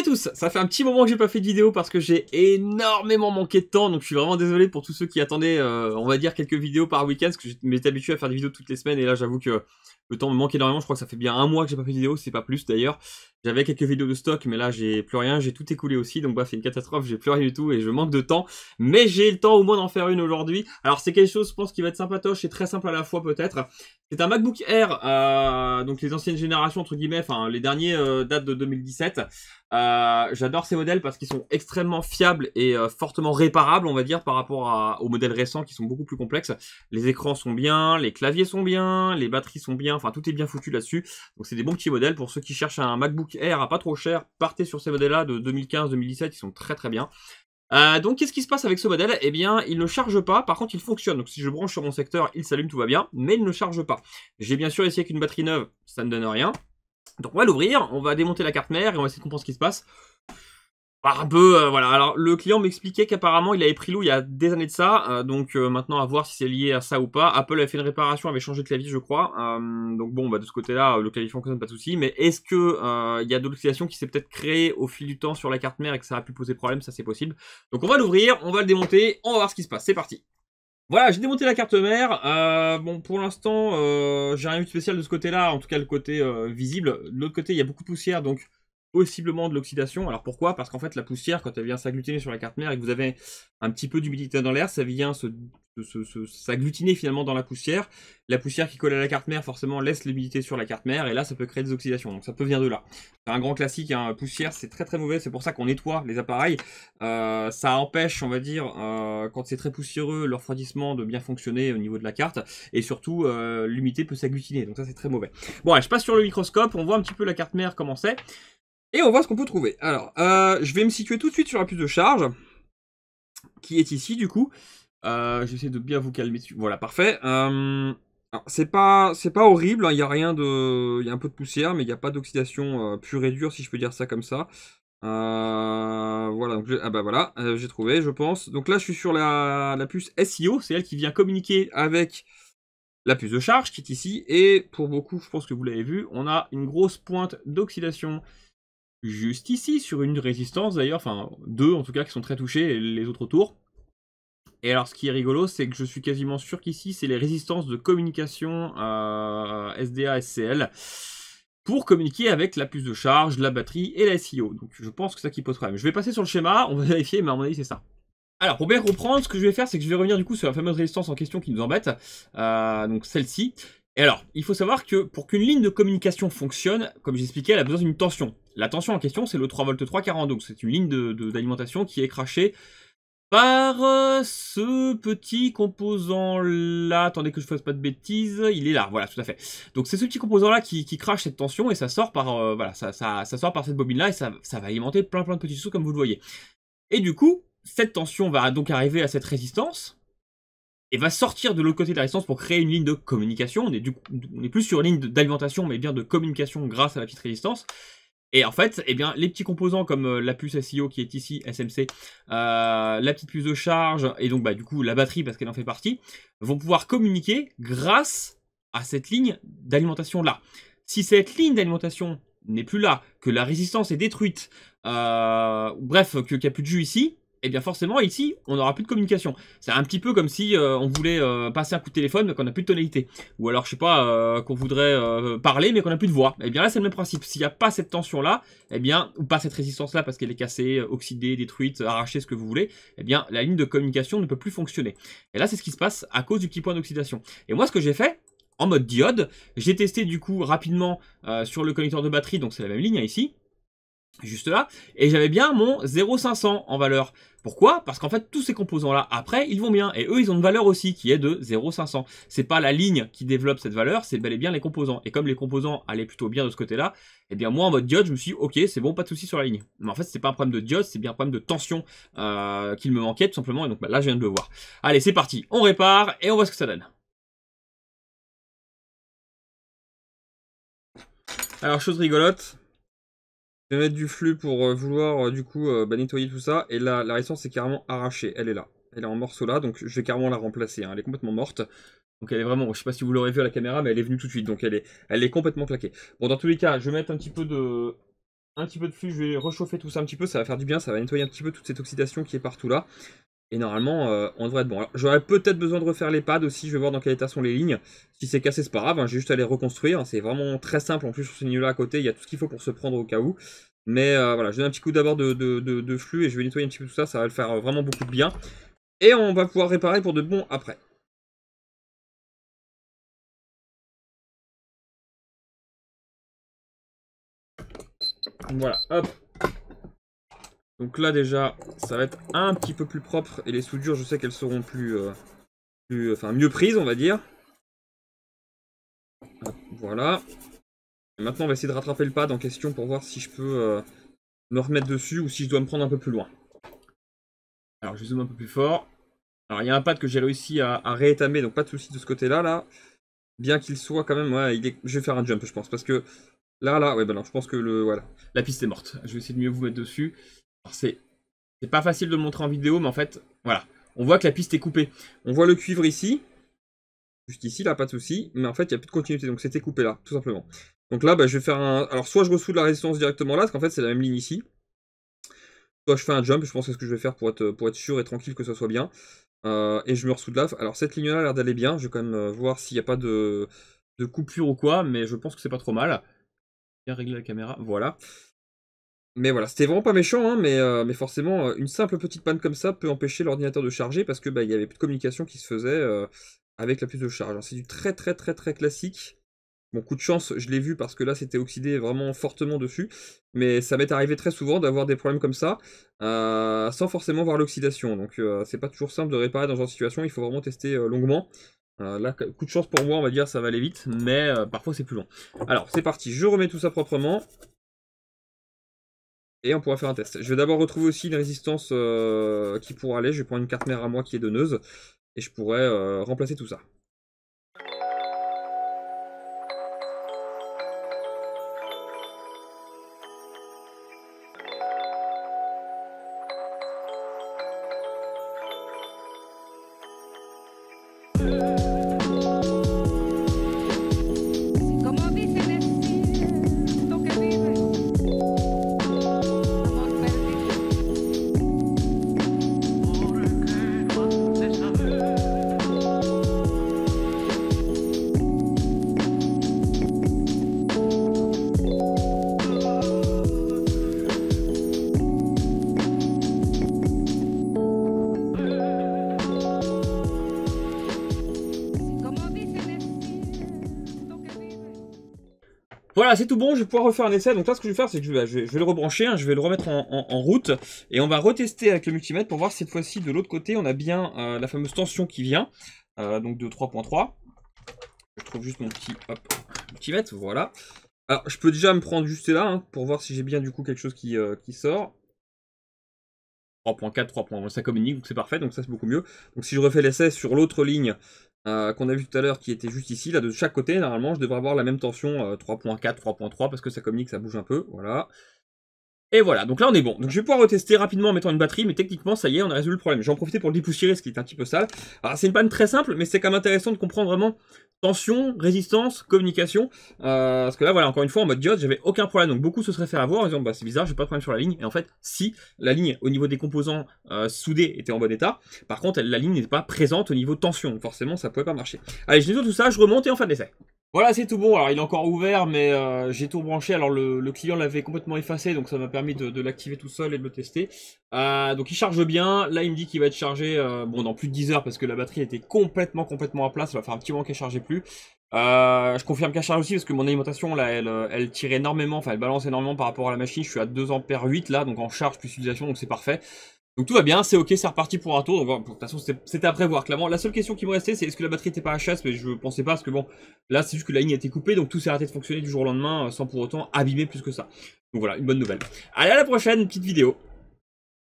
tous, ça fait un petit moment que j'ai pas fait de vidéo parce que j'ai énormément manqué de temps, donc je suis vraiment désolé pour tous ceux qui attendaient, on va dire, quelques vidéos par week-end, parce que je m'étais habitué à faire des vidéos toutes les semaines, et là j'avoue que le temps me manque énormément. Je crois que ça fait bien un mois que j'ai pas fait de vidéo, c'est pas plus d'ailleurs. J'avais quelques vidéos de stock, mais là j'ai plus rien, j'ai tout écoulé aussi, donc bah c'est une catastrophe, j'ai plus rien du tout et je manque de temps. Mais j'ai le temps au moins d'en faire une aujourd'hui. Alors c'est quelque chose, je pense, qui va être sympatoche et très simple à la fois peut-être. C'est un MacBook Air, donc les anciennes générations entre guillemets, enfin les derniers datent de 2017. J'adore ces modèles parce qu'ils sont extrêmement fiables et fortement réparables, on va dire, par rapport aux modèles récents qui sont beaucoup plus complexes. Les écrans sont bien, les claviers sont bien, les batteries sont bien, enfin tout est bien foutu là-dessus. Donc c'est des bons petits modèles. Pour ceux qui cherchent un MacBook Air à pas trop cher, partez sur ces modèles-là de 2015-2017, ils sont très très bien. Donc qu'est-ce qui se passe avec ce modèle? Eh bien, il ne charge pas, par contre il fonctionne. Donc si je branche sur mon secteur, il s'allume, tout va bien, mais il ne charge pas. J'ai bien sûr essayé avec une batterie neuve, ça ne donne rien. Donc on va l'ouvrir, on va démonter la carte mère et on va essayer de comprendre ce qui se passe. Un peu, voilà. Alors le client m'expliquait qu'apparemment il avait pris l'eau il y a des années de ça, donc maintenant à voir si c'est lié à ça ou pas. Apple avait fait une réparation, avait changé de clavier je crois, donc bon bah de ce côté-là le clavier fonctionne, pas de souci. Mais est-ce que il y a de l'oxydation qui s'est peut-être créée au fil du temps sur la carte mère et que ça a pu poser problème? Ça c'est possible. Donc on va l'ouvrir, on va le démonter, on va voir ce qui se passe. C'est parti. Voilà, j'ai démonté la carte mère. Bon, pour l'instant, j'ai rien eu de spécial de ce côté-là, en tout cas le côté visible. De l'autre côté, il y a beaucoup de poussière, donc possiblement de l'oxydation. Alors pourquoi? Parce qu'en fait, la poussière, quand elle vient s'agglutiner sur la carte mère et que vous avez un petit peu d'humidité dans l'air, ça vient s'agglutiner finalement dans la poussière. La poussière qui colle à la carte mère, forcément, laisse l'humidité sur la carte mère, et là, ça peut créer des oxydations. Donc ça peut venir de là. C'est un grand classique, hein. Poussière, c'est très très mauvais, c'est pour ça qu'on nettoie les appareils. Ça empêche, on va dire, quand c'est très poussiéreux, le refroidissement de bien fonctionner au niveau de la carte, et surtout, l'humidité peut s'agglutiner, donc ça c'est très mauvais. Bon, allez, je passe sur le microscope, on voit un petit peu la carte mère comment c'est, et on voit ce qu'on peut trouver. Alors, je vais me situer tout de suite sur la puce de charge, qui est ici du coup. J'essaie de bien vous calmer dessus. Voilà, parfait. C'est pas horrible, hein. Il y a rien de, il y a un peu de poussière, mais il n'y a pas d'oxydation pure et dure, si je peux dire ça comme ça. Voilà, donc ah bah voilà, j'ai trouvé, je pense. Donc là, je suis sur la puce SIO, c'est elle qui vient communiquer avec la puce de charge qui est ici. Et pour beaucoup, je pense que vous l'avez vu, on a une grosse pointe d'oxydation juste ici, sur une résistance d'ailleurs, enfin deux en tout cas qui sont très touchées, et les autres autour. Et alors ce qui est rigolo, c'est que je suis quasiment sûr qu'ici, c'est les résistances de communication SDA, SCL, pour communiquer avec la puce de charge, la batterie et la SIO. Donc je pense que c'est ça qui pose problème. Je vais passer sur le schéma, on va vérifier, mais à mon avis c'est ça. Alors pour bien comprendre, ce que je vais faire, c'est que je vais revenir du coup sur la fameuse résistance en question qui nous embête, donc celle-ci. Et alors, il faut savoir que pour qu'une ligne de communication fonctionne, comme j'expliquais, elle a besoin d'une tension. La tension en question, c'est le 3V340, donc c'est une ligne d'alimentation qui est crachée par ce petit composant là. Attendez que je fasse pas de bêtises, il est là, voilà, tout à fait. Donc c'est ce petit composant là qui crache cette tension, et ça sort par voilà, ça sort par cette bobine là, et ça va alimenter plein de petits sauts comme vous le voyez. Et du coup, cette tension va donc arriver à cette résistance et va sortir de l'autre côté de la résistance pour créer une ligne de communication. On est plus sur une ligne d'alimentation, mais bien de communication grâce à la petite résistance. Et en fait, eh bien, les petits composants comme la puce SIO qui est ici, SMC, la petite puce de charge, et donc bah, du coup la batterie parce qu'elle en fait partie, vont pouvoir communiquer grâce à cette ligne d'alimentation là. Si cette ligne d'alimentation n'est plus là, que la résistance est détruite, bref, qu'il n'y a plus de jus ici, et bien forcément ici on n'aura plus de communication. C'est un petit peu comme si on voulait passer un coup de téléphone mais qu'on n'a plus de tonalité. Ou alors je sais pas, qu'on voudrait parler mais qu'on n'a plus de voix. Et bien là c'est le même principe. S'il n'y a pas cette tension là, et bien, ou pas cette résistance là parce qu'elle est cassée, oxydée, détruite, arrachée, ce que vous voulez, et bien la ligne de communication ne peut plus fonctionner. Et là c'est ce qui se passe à cause du petit point d'oxydation. Et moi ce que j'ai fait, en mode diode, j'ai testé du coup rapidement sur le connecteur de batterie, donc c'est la même ligne hein, ici, juste là, et j'avais bien mon 0,500 en valeur. Pourquoi? Parce qu'en fait tous ces composants là après ils vont bien, et eux ils ont une valeur aussi qui est de 0,500. C'est pas la ligne qui développe cette valeur, c'est bel et bien les composants. Et comme les composants allaient plutôt bien de ce côté là, et bien moi en mode diode je me suis dit ok c'est bon, pas de soucis sur la ligne. Mais en fait c'est pas un problème de diode, c'est bien un problème de tension qu'il me manquait tout simplement, et donc bah, là je viens de le voir. Allez c'est parti, on répare et on voit ce que ça donne. Alors chose rigolote, je vais mettre du flux pour vouloir du coup nettoyer tout ça, et là la résistance est carrément arrachée, elle est là. Elle est en morceaux là, donc je vais carrément la remplacer, hein. Elle est complètement morte. Donc elle est vraiment, je sais pas si vous l'aurez vu à la caméra, mais elle est venue tout de suite, donc elle est complètement claquée. Bon dans tous les cas, je vais mettre un petit peu de un petit peu de flux, je vais réchauffer tout ça un petit peu, ça va faire du bien, ça va nettoyer un petit peu toute cette oxydation qui est partout là. Et normalement, on devrait être bon. Alors, j'aurais peut-être besoin de refaire les pads aussi, je vais voir dans quel état sont les lignes. Si c'est cassé, c'est pas grave, hein, j'ai juste à les reconstruire. C'est vraiment très simple, en plus sur ce niveau-là à côté, il y a tout ce qu'il faut pour se prendre au cas où. Mais voilà, je donne un petit coup d'abord de flux et je vais nettoyer un petit peu tout ça, ça va le faire vraiment beaucoup de bien. Et on va pouvoir réparer pour de bon après. Voilà, hop. Donc là déjà, ça va être un petit peu plus propre et les soudures, je sais qu'elles seront mieux prises, on va dire. Hop, voilà. Et maintenant, on va essayer de rattraper le pad en question pour voir si je peux me remettre dessus ou si je dois me prendre un peu plus loin. Alors, je zoome un peu plus fort. Alors, il y a un pad que j'ai réussi à réétamer, donc pas de soucis de ce côté-là, là. Bien qu'il soit quand même, ouais, je vais faire un jump, je pense, parce que là, ouais, bah non, je pense que voilà. La piste est morte. Je vais essayer de mieux vous mettre dessus. Alors, c'est pas facile de le montrer en vidéo, mais en fait, voilà. On voit que la piste est coupée. On voit le cuivre ici. Juste ici, là, pas de souci. Mais en fait, il n'y a plus de continuité, donc c'était coupé là, tout simplement. Donc là, bah, je vais faire un... Alors, soit je ressoude la résistance directement là, parce qu'en fait, c'est la même ligne ici. Soit je fais un jump, je pense que c'est ce que je vais faire pour être sûr et tranquille que ça soit bien. Et je me ressoude là. Alors, cette ligne-là a l'air d'aller bien. Je vais quand même voir s'il n'y a pas de coupure ou quoi, mais je pense que c'est pas trop mal. Bien régler la caméra, voilà. Mais voilà, c'était vraiment pas méchant, hein, mais forcément, une simple petite panne comme ça peut empêcher l'ordinateur de charger parce que bah, il y avait plus de communication qui se faisait avec la puce de charge. C'est du très classique. Bon, coup de chance, je l'ai vu parce que là c'était oxydé vraiment fortement dessus, mais ça m'est arrivé très souvent d'avoir des problèmes comme ça sans forcément voir l'oxydation. Donc c'est pas toujours simple de réparer dans ce genre de situation, il faut vraiment tester longuement. Là, coup de chance pour moi, on va dire, ça va aller vite, mais parfois c'est plus long. Alors, c'est parti, je remets tout ça proprement. Et on pourra faire un test. Je vais d'abord retrouver aussi une résistance qui pourra aller. Je vais prendre une carte mère à moi qui est donneuse. Et je pourrais remplacer tout ça. Voilà, c'est tout bon, je vais pouvoir refaire un essai. Donc là, ce que je vais faire, c'est que je vais le rebrancher, hein, je vais le remettre en route. Et on va retester avec le multimètre pour voir si cette fois-ci, de l'autre côté, on a bien la fameuse tension qui vient. Donc de 3.3. Je trouve juste mon petit multimètre, voilà. Alors, je peux déjà me prendre juste là, hein, pour voir si j'ai bien du coup quelque chose qui sort. 3.4, 3.1, ça communique, donc c'est parfait, donc ça c'est beaucoup mieux. Donc si je refais l'essai sur l'autre ligne qu'on a vu tout à l'heure, qui était juste ici, là de chaque côté, normalement je devrais avoir la même tension 3.4, 3.3, parce que ça communique, ça bouge un peu, voilà. Et voilà, donc là on est bon. Donc je vais pouvoir retester rapidement en mettant une batterie, mais techniquement ça y est, on a résolu le problème. J'en profiter pour le dépoussiérer, ce qui est un petit peu sale. Alors c'est une panne très simple, mais c'est quand même intéressant de comprendre vraiment tension, résistance, communication. Parce que là voilà, encore une fois en mode diode, j'avais aucun problème. Donc beaucoup se seraient fait avoir en disant bah c'est bizarre, j'ai pas de problème sur la ligne. Et en fait, si la ligne au niveau des composants soudés était en bon état, par contre la ligne n'était pas présente au niveau tension. Donc forcément ça pouvait pas marcher. Allez, je nettoie tout ça, je remonte et on fait l'essai. Voilà, c'est tout bon. Alors, il est encore ouvert, mais j'ai tout branché. Alors, le client l'avait complètement effacé, donc ça m'a permis de l'activer tout seul et de le tester. Donc, il charge bien. Là, il me dit qu'il va être chargé bon, dans plus de 10 heures parce que la batterie était complètement à plat. Ça va faire un petit moment qu'elle chargeait plus. Je confirme qu'elle charge aussi parce que mon alimentation, là, elle tire énormément. Enfin, elle balance énormément par rapport à la machine. Je suis à 2 ampères 8 là, donc en charge plus utilisation, donc c'est parfait. Donc tout va bien, c'est ok, c'est reparti pour un tour. Donc de toute façon, c'était à prévoir, clairement. La seule question qui me restait, c'est est-ce que la batterie était pas HS, mais je pensais pas, parce que bon, là, c'est juste que la ligne a été coupée, donc tout s'est arrêté de fonctionner du jour au lendemain, sans pour autant abîmer plus que ça. Donc voilà, une bonne nouvelle. Allez, à la prochaine, petite vidéo.